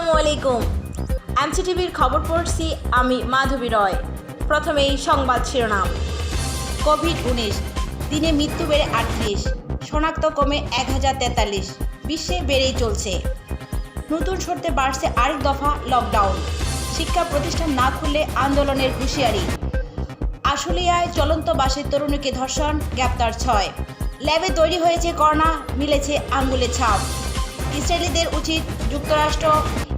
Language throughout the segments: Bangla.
আসসালামু আলাইকুম। এমসিটিভির খবর পড়ছি আমি মাধবী রয়। প্রথমেই সংবাদ শিরোনাম। কোভিড-19, দিনে মৃত্যু বেড়ে 38, শনাক্ত কমে 1043, বিশ্বে বেড়েই চলছে। নতুন শর্তে বাড়ছে আরেক দফা লকডাউন, শিক্ষা প্রতিষ্ঠান না খুললে আন্দোলনের হুঁশিয়ারি। আশুলিয়ায় চলন্ত বাসের তরুণীকে ধর্ষণ, গ্রেপ্তার 6। ল্যাবে তৈরি হয়েছে করোনা, মিলেছে আঙ্গুলের ছাপ। ইসরায়েলিদের উচিত যুক্তরাষ্ট্র,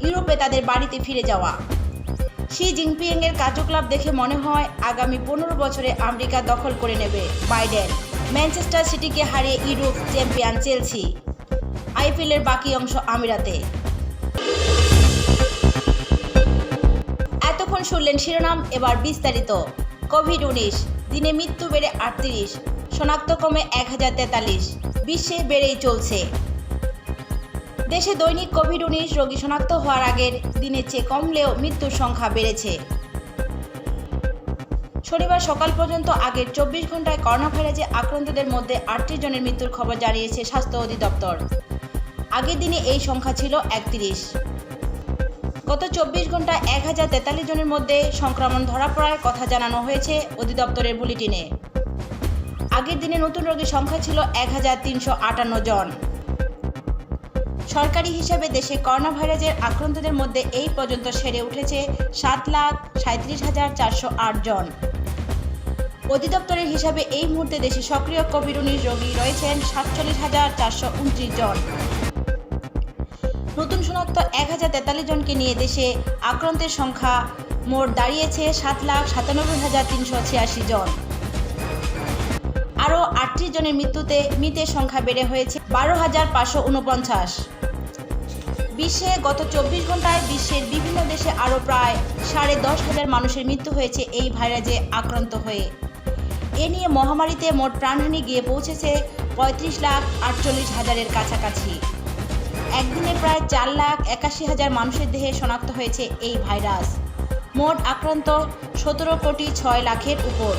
ইউরোপে তাদের বাড়িতে ফিরে যাওয়া। শি জিনপিংয়ের কার্যকলাপ দেখে মনে হয় আগামী 15 বছরে আমেরিকা দখল করে নেবে বাইডেন। ম্যানচেস্টার সিটিকে হারিয়ে ইউরোপ চ্যাম্পিয়ন চেলসি। আইপিএলের বাকি অংশ আমিরাতে। এতক্ষণ শুনলেন শিরোনাম, এবার বিস্তারিত। কোভিড-19, দিনে মৃত্যু বেড়ে 38, শনাক্ত কমে 1043, বিশ্বে বেড়েই চলছে। দেশে দৈনিক কোভিড-19 রোগী শনাক্ত হওয়ার আগের দিনের চেয়ে কমলেও মৃত্যুর সংখ্যা বেড়েছে। শনিবার সকাল পর্যন্ত আগের 24 ঘন্টায় করোনা ভাইরাসে আক্রান্তদের মধ্যে 38 জনের মৃত্যুর খবর জানিয়েছে স্বাস্থ্য অধিদপ্তর। আগের দিনে এই সংখ্যা ছিল 31। গত 24 ঘন্টায় 1043 জনের মধ্যে সংক্রমণ ধরা পড়ার কথা জানানো হয়েছে অধিদপ্তরের বুলেটিনে। আগের দিনে নতুন রোগীর সংখ্যা ছিল 1358 জন। সরকারি হিসাবে দেশে করোনা ভাইরাসের আক্রান্তদের মধ্যে এই পর্যন্ত সেরে উঠেছে 7,37,408 জন। অধিদপ্তরের হিসাবে এই মুহূর্তে দেশে সক্রিয় কোভিড-19 রোগী রয়েছেন 47,429 জন। নতুন শনাক্ত 1043 জনকে নিয়ে দেশে আক্রান্তের সংখ্যা মোট দাঁড়িয়েছে 7,97,386 জন। আরও 38 জনের মৃত্যুতে মৃতের সংখ্যা বেড়ে হয়েছে 12,549। বিশ্বে গত 24 ঘন্টায় বিশ্বের বিভিন্ন দেশে আরও প্রায় 10,500 মানুষের মৃত্যু হয়েছে এই ভাইরাসে আক্রান্ত হয়ে। এ নিয়ে মহামারীতে মোট প্রাণহানি গিয়ে পৌঁছেছে 35,48,000-এর কাছাকাছি। একদিনে প্রায় 4,81,000 মানুষের দেহে শনাক্ত হয়েছে এই ভাইরাস। মোট আক্রান্ত 17,06,00,000-এর উপর।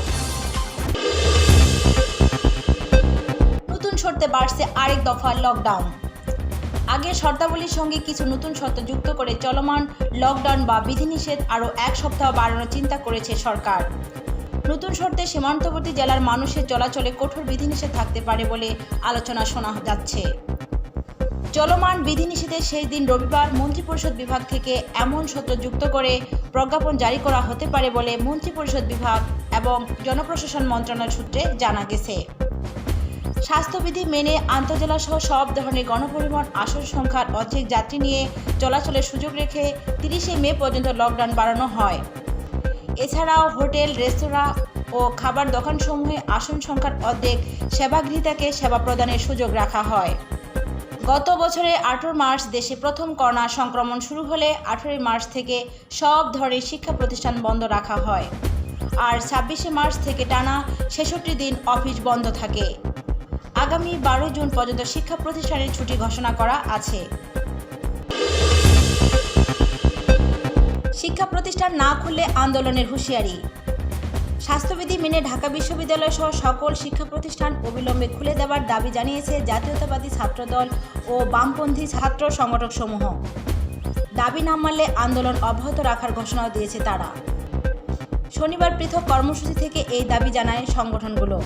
নতুন শর্তে বাড়ছে আরেক দফা লকডাউন। আগের শর্তাবলীর সঙ্গে কিছু নতুন শর্ত যুক্ত করে চলমান লকডাউন বা বিধিনিষেধ আরও 1 সপ্তাহ বাড়ানোর চিন্তা করেছে সরকার। নতুন শর্তে সীমান্তবর্তী জেলার মানুষের চলাচলে কঠোর বিধিনিষেধ থাকতে পারে বলে আলোচনা শোনা যাচ্ছে। চলমান বিধিনিষেধের শেষ দিন রবিবার মন্ত্রিপরিষদ বিভাগ থেকে এমন শর্ত যুক্ত করে প্রজ্ঞাপন জারি করা হতে পারে বলে মন্ত্রিপরিষদ বিভাগ এবং জনপ্রশাসন মন্ত্রণালয় সূত্রে জানা গেছে। স্বাস্থ্যবিধি মেনে আন্তঃজেলা সহ সব ধরনের গণপরিবহন আসন সংখ্যার অর্ধেক যাত্রী নিয়ে চলাচলের সুযোগ রেখে 30শে মে পর্যন্ত লকডাউন বাড়ানো হয়। এছাড়াও হোটেল, রেস্তোরাঁ ও খাবার দোকানসমূহে আসন সংখ্যার অর্ধেক সেবাগ্রহীতাকে সেবা প্রদানের সুযোগ রাখা হয়। গত বছরের 18 মার্চ দেশে প্রথম করোনা সংক্রমণ শুরু হলে 18 মার্চ থেকে সব ধরনের শিক্ষা প্রতিষ্ঠান বন্ধ রাখা হয়। আর 26শে মার্চ থেকে টানা 66 দিন অফিস বন্ধ থাকে। আগামী 12 জুন পর্যন্ত শিক্ষা প্রতিষ্ঠানের ছুটি ঘোষণা করা আছে। শিক্ষা প্রতিষ্ঠান না খুললে আন্দোলনের হুঁশিয়ারি। স্বাস্থ্যবিধি মেনে ঢাকা বিশ্ববিদ্যালয় সহ সকল শিক্ষা প্রতিষ্ঠান অবিলম্বে খুলে দেওয়ার দাবি জানিয়েছে জাতীয়তাবাদী ছাত্রদল ও বামপন্থী ছাত্র সংগঠনসমূহ। দাবি না মানলে আন্দোলন অব্যাহত রাখার ঘোষণাও দিয়েছে তারা। শনিবার পৃথক কর্মসূচি থেকে এই দাবি জানায় সংগঠনগুলো।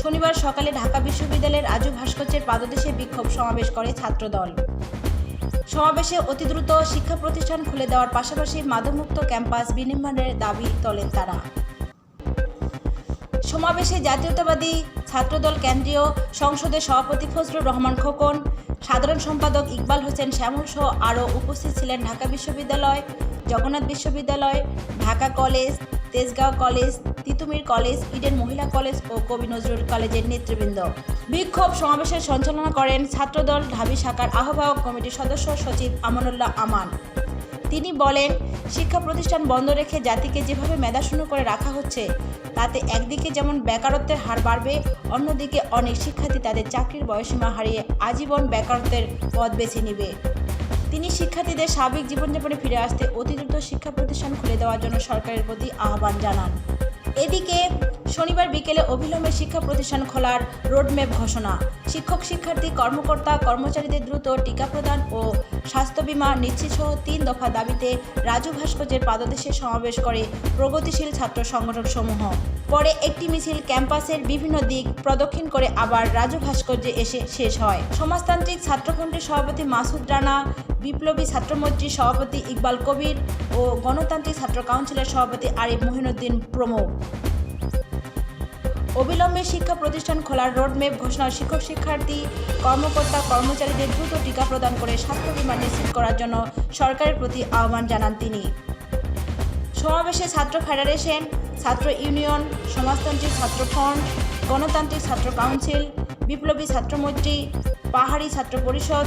শনিবার সকালে ঢাকা বিশ্ববিদ্যালয়ের রাজু ভাস্কর্যের পাদদেশে বিক্ষোভ সমাবেশ করে ছাত্রদল। সমাবেশে অতি দ্রুত শিক্ষা প্রতিষ্ঠান খুলে দেওয়ার পাশাপাশি মাদকমুক্ত ক্যাম্পাস বিনির্মাণের দাবি তোলেন তারা। সমাবেশে জাতীয়তাবাদী ছাত্রদল কেন্দ্রীয় সংসদের সভাপতি ফজলুর রহমান খোকন, সাধারণ সম্পাদক ইকবাল হোসেন শ্যামল সহ আরও উপস্থিত ছিলেন ঢাকা বিশ্ববিদ্যালয়, জগন্নাথ বিশ্ববিদ্যালয়, Dhaka college, Tejgaon college, Titumir college, Eden মহিলা কলেজ ও কবি নজরুল কলেজের নেতৃবৃন্দ। বিক্ষোভ সমাবেশের সঞ্চালনা করেন ছাত্রদল ঢাবি শাখার আহ্বায়ক কমিটির সদস্য সচিব আমানুল্লাহ আমান। তিনি বলেন, শিক্ষা প্রতিষ্ঠান বন্ধ রেখে জাতিকে যেভাবে মেধাশূন্য করে রাখা হচ্ছে তাতে একদিকে যেমন বেকারত্বের হার বাড়বে, অন্যদিকে অনেক শিক্ষার্থী তাদের চাকরির বয়সীমা হারিয়ে আজীবন বেকারত্বের পথ বেছে নেবে। তিনি শিক্ষার্থীদের স্বাভাবিক জীবনযাপনে ফিরে আসতে অতি দ্রুত শিক্ষা প্রতিষ্ঠান খুলে দেওয়ার জন্য সরকারের প্রতি আহ্বান জানান। এদিকে শনিবার বিকেলে অবিলম্বে শিক্ষা প্রতিষ্ঠান খোলার রোডম্যাপ ঘোষণা। শিক্ষক, শিক্ষার্থী, কর্মকর্তা, কর্মচারীদের দ্রুত টিকা প্রদান ও স্বাস্থ্য বীমা নিশ্চিতসহ ৩ দফা দাবিতে রাজু ভাস্কর্যের পাদদেশে সমাবেশ করে প্রগতিশীল ছাত্র সংগঠনসমূহ। পরে একটি মিছিল ক্যাম্পাসের বিভিন্ন দিক প্রদক্ষিণ করে আবার রাজু ভাস্কর্যে এসে শেষ হয়। সমাজতান্ত্রিক ছাত্রফ্রন্টের সভাপতি মাসুদ রানা, বিপ্লবী ছাত্রমৈত্রীর সভাপতি ইকবাল কবির ও গণতান্ত্রিক ছাত্র কাউন্সিলের সভাপতি আরিফ মহিনুদ্দিন প্রমুখ। অবিলম্বে শিক্ষা প্রতিষ্ঠান খোলার রোডম্যাপ ঘোষণা, শিক্ষক, শিক্ষার্থী, কর্মকর্তা, কর্মচারীদের দ্রুত টিকা প্রদান করে স্বাস্থ্য বীমা নিশ্চিত করার জন্য সরকারের প্রতি আহ্বান জানান তিনি। সমাবেশে ছাত্র ফেডারেশন, ছাত্র ইউনিয়ন, সমাজতান্ত্রিক ছাত্র ফ্রন্ট, গণতান্ত্রিক ছাত্র কাউন্সিল, বিপ্লবী ছাত্রমৈত্রী, পাহাড়ি ছাত্র পরিষদ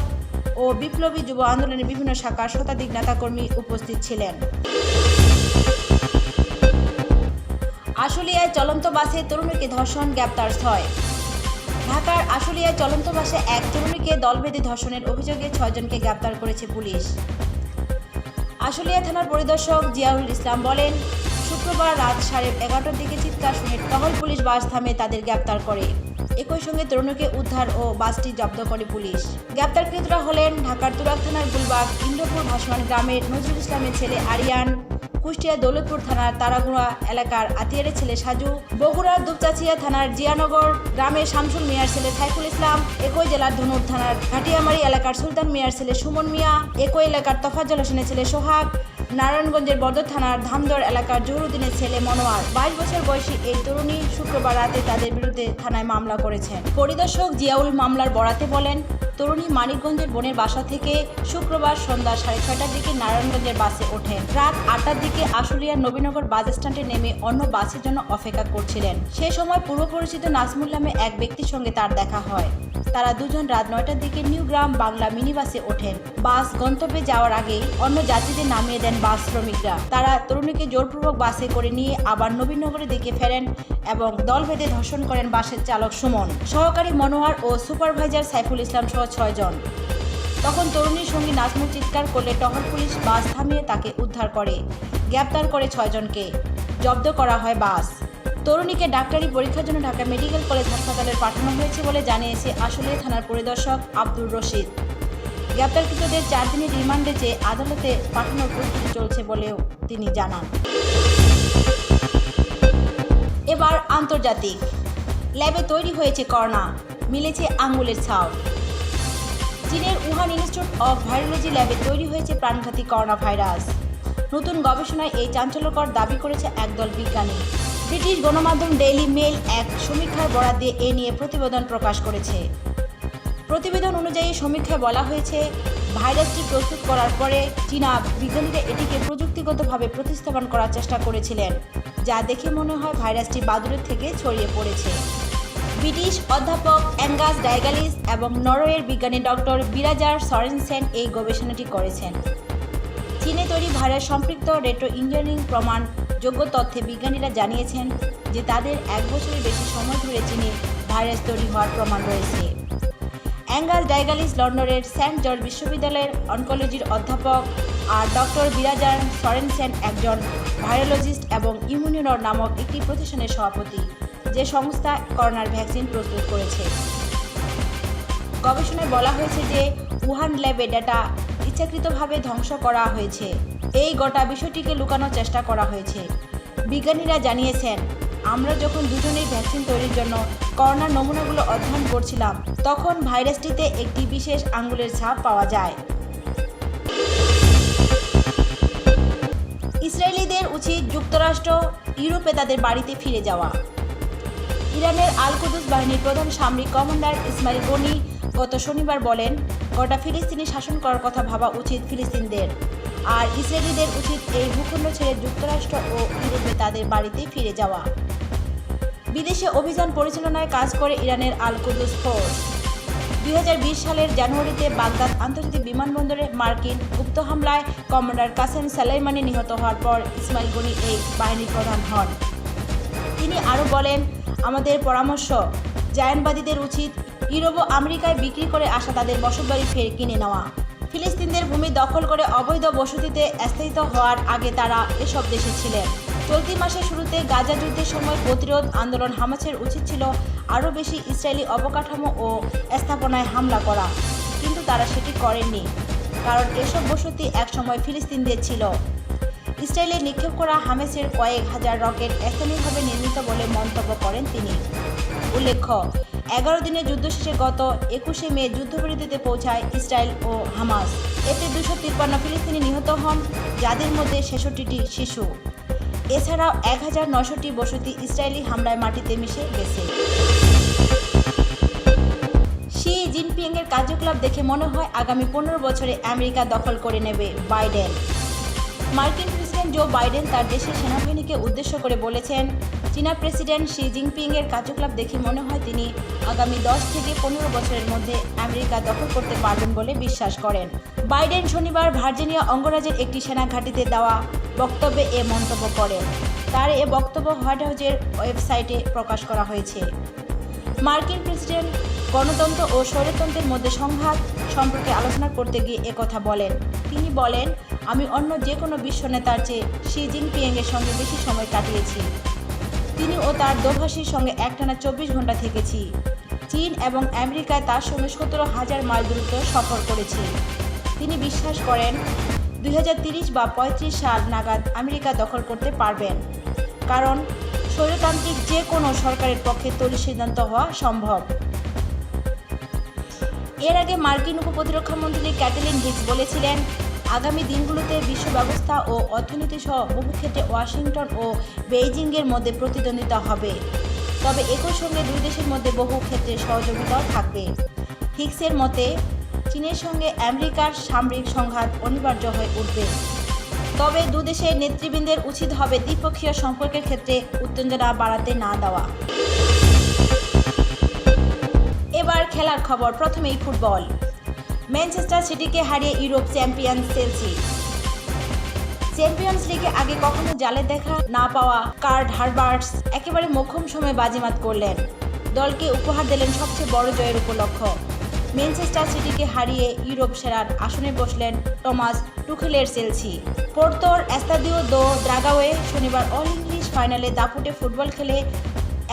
ও বিপ্লবী যুব আন্দোলনের বিভিন্ন শাখার শতাধিক নেতাকর্মী উপস্থিত ছিলেন। আশুলিয়ায় চলন্ত বাসে তরুণীকে ধর্ষণ, গ্রেপ্তার 6। ঢাকার আশুলিয়ায় চলন্ত বাসে এক তরুণীকে দলবেঁধে ধর্ষণের অভিযোগে 6 জনকে গ্রেপ্তার করেছে পুলিশ। আশুলিয়া থানার পরিদর্শক জিয়াউল ইসলাম বলেন, শুক্রবার রাত 11:30টার দিকে চিৎকার শুনে টহল পুলিশ বাস থামে তাদের গ্রেপ্তার করে। একই সঙ্গে তরুণীকে উদ্ধার ও বাসটি জব্দ করে পুলিশ। গ্রেপ্তারকৃতরা হলেন ঢাকার তুরাগ থানার গুলবাগ ইন্দ্রপুর ভাসমান গ্রামের নজরুল ইসলামের ছেলে আরিয়ান, কুষ্টিয়া দৌলতপুর থানার তারাগুড়া এলাকার আতিয়ারের ছেলে সাজু, বগুড়ার দুপচাচিয়া থানার জিয়ানগর গ্রামের শামসুল মিয়ার ছেলে সাইফুল ইসলাম, একই জেলার ধনুর থানার ঘাটিয়ামারি এলাকার সুলতান মিয়ার ছেলে সুমন মিয়া, একই এলাকার তফাজ্জল হোসেনের ছেলে সোহাগ, নারায়ণগঞ্জের বদর থানার ধামদর এলাকার জহুরুদ্দিনের ছেলে মনোয়ার। 22 বছর বয়সী এই তরুণী শুক্রবার রাতে তাদের বিরুদ্ধে থানায় মামলা করেছেন। পরিদর্শক জিয়াউল মামলার বরাতে বলেন, তরুণী মানিকগঞ্জের বোনের বাসা থেকে শুক্রবার সন্ধ্যা 6:30টার দিকে নারায়ণগঞ্জের বাসে ওঠেন। রাত 8টার দিকে আশুলিয়ার নবীনগর বাস স্ট্যান্ডে নেমে অন্য বাসের জন্য অপেক্ষা করছিলেন। সে সময় পূর্ব পরিচিত নাজমুল নামে এক ব্যক্তির সঙ্গে তার দেখা হয়। তারা দুজন রাত 9টার দিকে নিউ গ্রাম বাংলা মিনি বাসে ওঠেন। বাস গন্তব্যে যাওয়ার আগেই অন্য যাত্রীদের নামিয়ে দেন বাস শ্রমিকরা। তারা তরুণীকে জোরপূর্বক বাসে করে নিয়ে আবার নবীনগরের দিকে ফেরেন এবং দল বেঁধে ধর্ষণ করেন বাসের চালক সুমন, সহকারী মনোয়ার ও সুপারভাইজার সাইফুল ইসলাম সহ 6 জন। তখন তরুণীর সঙ্গী নাজমুল চিৎকার করলে টহল পুলিশ বাস থামিয়ে তাকে উদ্ধার করে, গ্রেপ্তার করে 6 জনকে। জব্দ করা হয় বাস। তরুণীকে ডাক্তারি পরীক্ষার জন্য ঢাকা মেডিকেল কলেজ হাসপাতালে পাঠানো হয়েছে বলে জানিয়েছে আশুলিয়া থানার পরিদর্শক আব্দুর রশিদ। গ্রেপ্তারকৃতদের 4 দিনের রিমান্ডে চেয়ে আদালতে পাঠানোর প্রস্তুতি চলছে বলেও তিনি জানান। এবার আন্তর্জাতিক। ল্যাবে তৈরি হয়েছে করোনা, মিলেছে আঙ্গুলের ছাপ। চীনের উহান ইনস্টিটিউট অব ভাইরোলজি ল্যাবে তৈরি হয়েছে প্রাণঘাতী করোনা ভাইরাস। নতুন গবেষণায় এই চাঞ্চল্যকর দাবি করেছে একদল বিজ্ঞানী। ব্রিটিশ গণমাধ্যম ডেইলি মেইল এক সমীক্ষার বরাত দিয়ে এ নিয়ে প্রতিবেদন প্রকাশ করেছে। প্রতিবেদন অনুযায়ী সমীক্ষায় বলা হয়েছে, ভাইরাসটি প্রস্তুত করার পরে চীনা বিজ্ঞানীরা এটিকে প্রযুক্তিগতভাবে প্রতিস্থাপন করার চেষ্টা করেছিলেন, যা দেখে মনে হয় ভাইরাসটি বাদুড়ের থেকে ছড়িয়ে পড়েছে। ব্রিটিশ অধ্যাপক অ্যাঙ্গাস ডায়াগালিস এবং নরওয়ের বিজ্ঞানী ডক্টর বিরাজার সরেনসেন এই গবেষণাটি করেছেন। চীনে তৈরি ভাইরাস সম্পৃক্ত রেট্রো ইঞ্জিনিয়ারিং প্রমাণ যোগ্য তথ্যে বিজ্ঞানীরা জানিয়েছেন যে তাদের 1 বছরের বেশি সময় ধরে চীনে ভাইরাস তৈরি হওয়ার প্রমাণ রয়েছে। অ্যাঙ্গাস ডায়াগালিস লন্ডনের সেন্ট জর্জ বিশ্ববিদ্যালয়ের অনকোলজির অধ্যাপক আর ডক্টর বিরাজার সরেনসেন একজন ভাইরোলজিস্ট এবং ইমিউনোর নামক একটি প্রতিষ্ঠানের সভাপতি, যে সংস্থা করোনার ভ্যাকসিন প্রস্তুত করেছে। গবেষণায় বলা হয়েছে যে উহান ল্যাবে ডেটা ইচ্ছাকৃতভাবে ধ্বংস করা হয়েছে। এই গোটা বিষয়টিকে লুকানোর চেষ্টা করা হয়েছে। বিজ্ঞানীরা জানিয়েছেন, আমরা যখন দুজনেই ভ্যাকসিন তৈরির জন্য করোনার নমুনাগুলো অধ্যয়ন করছিলাম, তখন ভাইরাসটিতে একটি বিশেষ আঙ্গুলের ছাপ পাওয়া যায়। ইসরায়েলিদের উচিত যুক্তরাষ্ট্র, ইউরোপে তাদের বাড়িতে ফিরে যাওয়া। ইরানের আল কুদস বাহিনীর প্রধান সামরিক কমান্ডার ইসমাইল গনি গত শনিবার বলেন, গোটা ফিলিস্তিনি শাসন করার কথা ভাবা উচিত ফিলিস্তিনদের, আর ইসরায়েলিদের উচিত এই ভূখণ্ড ছেড়ে যুক্তরাষ্ট্র ও ইউরোপে তাদের বাড়িতে ফিরে যাওয়া। বিদেশে অভিযান পরিচালনায় কাজ করে ইরানের আল কুদস ফোর্স। 2020 সালের জানুয়ারিতে বাগদাদ আন্তর্জাতিক বিমানবন্দরে মার্কিন গুপ্ত হামলায় কমান্ডার কাসেম সালাইমানি নিহত হওয়ার পর ইসমাইল গনি এই বাহিনীর প্রধান হন। তিনি আরও বলেন, আমাদের পরামর্শ, জায়নবাদীদের উচিত ইউরোপ ও আমেরিকায় বিক্রি করে আসা তাদের বসতবাড়ি ফের কিনে নেওয়া। ফিলিস্তিনদের ভূমি দখল করে অবৈধ বসতিতে স্থায়িত হওয়ার আগে তারা এসব দেশে ছিলেন। চলতি মাসের শুরুতে গাজা যুদ্ধের সময় প্রতিরোধ আন্দোলন হামাসের উচিত ছিল আরও বেশি ইসরায়েলি অবকাঠামো ও স্থাপনায় হামলা করা, কিন্তু তারা সেটি করেননি, কারণ এসব বসতি একসময় ফিলিস্তিনদের ছিল। ইসরায়েলে নিক্ষেপ করা হামাসের কয়েক হাজার রকেট স্থানীয়ভাবে নির্মিত বলে মন্তব্য করেন তিনি। উল্লেখ্য, 11 দিনের যুদ্ধ শেষে গত 21শে মে যুদ্ধবিরতিতে পৌঁছায় ইসরায়েল ও হামাস। এতে 253 ফিলিস্তিনি নিহত হন, যাদের মধ্যে 66টি শিশু। এছাড়াও 1900টি বসতি ইসরায়েলি হামলায় মাটিতে মিশে গেছে। শি জিনপিংয়ের কার্যকলাপ দেখে মনে হয় আগামী 15 বছরে আমেরিকা দখল করে নেবে বাইডেন। মার্কিন প্রেসিডেন্ট জো বাইডেন তার দেশের সেনাবাহিনীকে উদ্দেশ্য করে বলেছেন, চীনা প্রেসিডেন্ট শি জিনপিংয়ের কার্যকলাপ দেখে মনে হয় তিনি আগামী 10 থেকে 15 বছরের মধ্যে আমেরিকা দখল করতে পারবেন বলে বিশ্বাস করেন। বাইডেন শনিবার ভার্জিনিয়া অঙ্গরাজ্যের একটি সেনা ঘাঁটিতে দেওয়া বক্তব্যে এ মন্তব্য করেন। তার এ বক্তব্য হোয়াইট হাউসের ওয়েবসাইটে প্রকাশ করা হয়েছে। মার্কিন প্রেসিডেন্ট গণতন্ত্র ও স্বৈরতন্ত্রের মধ্যে সংঘাত সম্পর্কে আলোচনা করতে গিয়ে একথা বলেন। তিনি বলেন, আমি অন্য যে কোনো বিশ্ব নেতার চেয়ে শি জিনপিংয়ের সঙ্গে বেশি সময় কাটিয়েছি। তিনি ও তার দোভাষীর সঙ্গে একটানা 24 ঘন্টা থেকেছি। চীন এবং আমেরিকায় তার সঙ্গে 17,000 মাইল দূরত্ব সফর করেছি। তিনি বিশ্বাস করেন 2030 বা 35 সাল নাগাদ আমেরিকা দখল করতে পারবেন, কারণ স্বৈরতান্ত্রিক যে কোনো সরকারের পক্ষে তৈরি সিদ্ধান্ত হওয়া সম্ভব। এর আগে মার্কিন উপপ্রতিরক্ষামন্ত্রী ক্যাটলিন হিক্স বলেছিলেন, আগামী দিনগুলোতে বিশ্ব ব্যবস্থা ও অর্থনীতি সহ বহু ক্ষেত্রে ওয়াশিংটন ও বেইজিংয়ের মধ্যে প্রতিদ্বন্দ্বিতা হবে, তবে একই সঙ্গে দুই দেশের মধ্যে বহু ক্ষেত্রে সহযোগিতাও থাকবে। হিক্সের মতে, চীনের সঙ্গে আমেরিকার সামরিক সংঘাত অনিবার্য হয়ে উঠবে, তবে দুদেশের নেতৃবৃন্দের উচিত হবে দ্বিপক্ষীয় সম্পর্কের ক্ষেত্রে উত্তেজনা বাড়াতে না দেওয়া। এবার খেলার খবর, প্রথমেই ফুটবল। ম্যানচেস্টার সিটিকে হারিয়ে ইউরোপ চ্যাম্পিয়ন চেলসি। চ্যাম্পিয়ন্স লিগে আগে কখনো জালে দেখা না পাওয়া কার্ড হারবার্টস একেবারে মোক্ষম সময়ে বাজিমাত করলেন। দলকে উপহার দিলেন সবচেয়ে বড় জয়ের উপলক্ষ। ম্যানচেস্টার সিটিকে হারিয়ে ইউরোপ সেরার আসনে বসলেন টমাস টুখেলের চেলসি। পোর্তোর এস্তাদিও দো দ্রাগাওয়ে শনিবার অল ইংলিশ ফাইনালে দাপুটে ফুটবল খেলে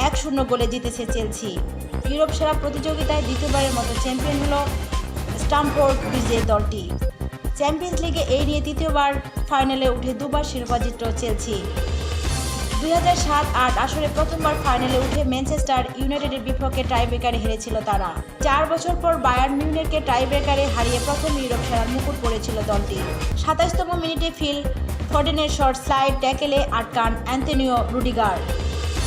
1-0 গোলে জিতেছে চেলসি। ইউরোপ সেরা প্রতিযোগিতায় দ্বিতীয়বারের মতো চ্যাম্পিয়ন হল স্টামফোর্ড ব্রিজের দলটি। চ্যাম্পিয়ন্স লিগে এই নিয়ে তৃতীয়বার ফাইনালে উঠে দুবার শিরোপা জিতল চেলসি। 2007-8 আসরে প্রথমবার ফাইনালে উঠে ম্যানচেস্টার ইউনাইটেডের বিপক্ষে টাইব্রেকারে হেরেছিল তারা। 4 বছর পর বায়ার্ন মিউনিখকে টাইব্রেকারে হারিয়ে প্রথম ইউরোপ সেরার মুকুট পড়েছিল দলটি। 27তম মিনিটে ফিল ফোডেনের শর্ট স্লাইড ট্যাকেলে আটকান অ্যান্তোনিও রুডিগার।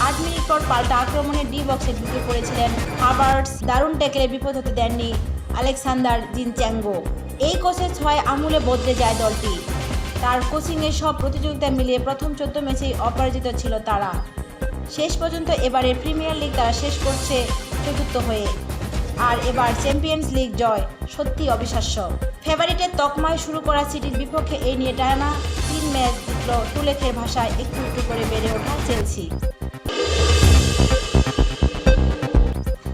8 মিনিট পর পাল্টা আক্রমণে ডি বক্সে ঢুকে পড়েছিলেন হাভার্টস। দারুণ ট্যাকেলে বিপদ হতে দেননি আলেকসান্দার জিনচ্যাঙ্গো। এই কোচের ছোঁয়ায় আমূলে বদলে যায় দলটি। তার কোচিংয়ে সব প্রতিযোগিতা মিলিয়ে প্রথম 14 ম্যাচেই অপরাজিত ছিল তারা। শেষ পর্যন্ত এবারের প্রিমিয়ার লিগ তারা শেষ করছে চতুর্থ হয়ে। আর এবার চ্যাম্পিয়ন্স লিগ জয় সত্যি অবিশ্বাস্য। ফেভারিটের তকমায় শুরু করা সিটির বিপক্ষে এই নিয়ে টানা 3 ম্যাচ জিতল টুলেখের ভাষায় একটু একটু করে বেড়ে ওঠা চেলসি।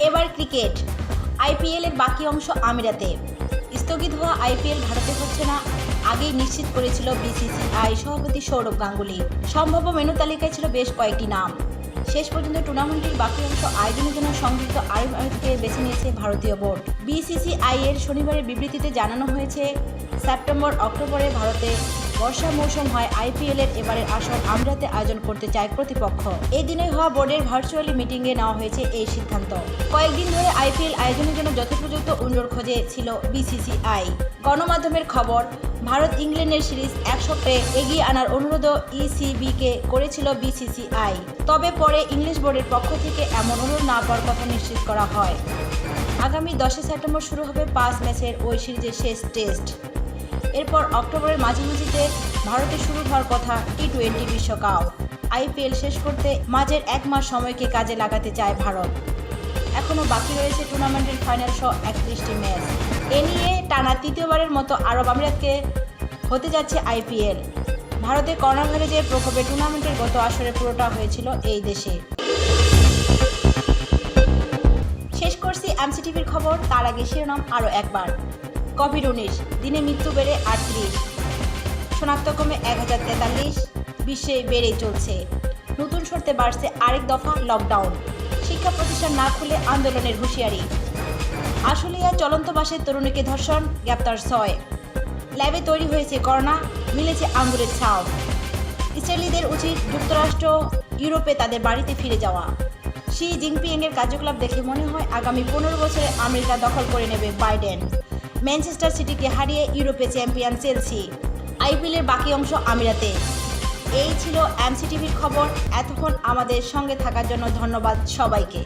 এবার ক্রিকেট। আইপিএলের বাকি অংশ আমিরাতে। স্থগিত হওয়া আইপিএল ভারতে হচ্ছে না, আগেই নিশ্চিত করেছিল বিসিসিআই সভাপতি সৌরভ গাঙ্গুলি। সম্ভাব্য মেনু তালিকায় ছিল বেশ কয়েকটি নাম। শেষ পর্যন্ত টুর্নামেন্টের বাকি অংশ আয়োজনের জন্য সংযুক্ত আরব আমিরাতকে বেছে নিয়েছে ভারতীয় বোর্ড। বিসিসিআই এর শনিবারের বিবৃতিতে জানানো হয়েছে, সেপ্টেম্বর-অক্টোবরে ভারতে বর্ষা মৌসুম হয় আইপিএলের এবারের আসর আমিরাতে আয়োজন করতে চায় কর্তৃপক্ষ। এই দিনে হওয়া বোর্ডের ভার্চুয়ালি মিটিংয়ে নেওয়া হয়েছে এই সিদ্ধান্ত। কয়েকদিন ধরে আইপিএল আয়োজনের জন্য যথোপযুক্ত উইন্ডোর খোঁজে ছিল বিসিসিআই। গণমাধ্যমের খবর, ভারত ইংল্যান্ডের সিরিজ 1 সপ্তাহে এগিয়ে আনার অনুরোধ ইসিবিকে করেছিল বিসিসিআই, তবে পরে ইংলিশ বোর্ডের পক্ষ থেকে এমন অনুরোধ না পাওয়ার কথা নিশ্চিত করা হয়। আগামী 10 সেপ্টেম্বর শুরু হবে 5 ম্যাচের ওই সিরিজের শেষ টেস্ট। এরপর অক্টোবরের মাঝামাঝিতে ভারতে শুরু হওয়ার কথা টি-20 বিশ্বকাপ। আইপিএল শেষ করতে মাঝের 1 মাস সময়কে কাজে লাগাতে চায় ভারত। এখনও বাকি রয়েছে টুর্নামেন্টের ফাইনাল সহ 31টি ম্যাচ। এ নিয়ে টানা তৃতীয়বারের মতো আরব আমিরাতকে হতে যাচ্ছে আইপিএল। ভারতে করোনা ভাইরাসের প্রকোপে টুর্নামেন্টের গত আসরে পুরোটা হয়েছিল এই দেশে। শেষ করছি এমসিটিভির খবর, তার আগে শিরোনাম আরও একবার। কোভিড-19, দিনে মৃত্যু বেড়ে 38, শনাক্ত কমে 1043, বিশ্বে বেড়েই চলছে। নতুন শর্তে বাড়ছে আরেক দফা লকডাউন। শিক্ষা প্রতিষ্ঠান না খুলে আন্দোলনের হুঁশিয়ারি। আশুলিয়ায় চলন্ত বাসের তরুণীকে ধর্ষণ, গ্রেপ্তার 6। ল্যাবে তৈরি হয়েছে করোনা, মিলেছে আঙ্গুরের ছাপ। ইসরায়েলিদের উচিত যুক্তরাষ্ট্র, ইউরোপে তাদের বাড়িতে ফিরে যাওয়া। শি জিনপিংয়ের কার্যকলাপ দেখে মনে হয় আগামী 15 বছরে আমেরিকা দখল করে নেবে বাইডেন। ম্যানচেস্টার সিটিকে হারিয়ে ইউরোপে চ্যাম্পিয়ন চেলসি। আইপিএলের বাকি অংশ আমিরাতে। এই ছিল এমসিটিভির খবর। এতক্ষণ আমাদের সঙ্গে থাকার জন্য ধন্যবাদ সবাইকে।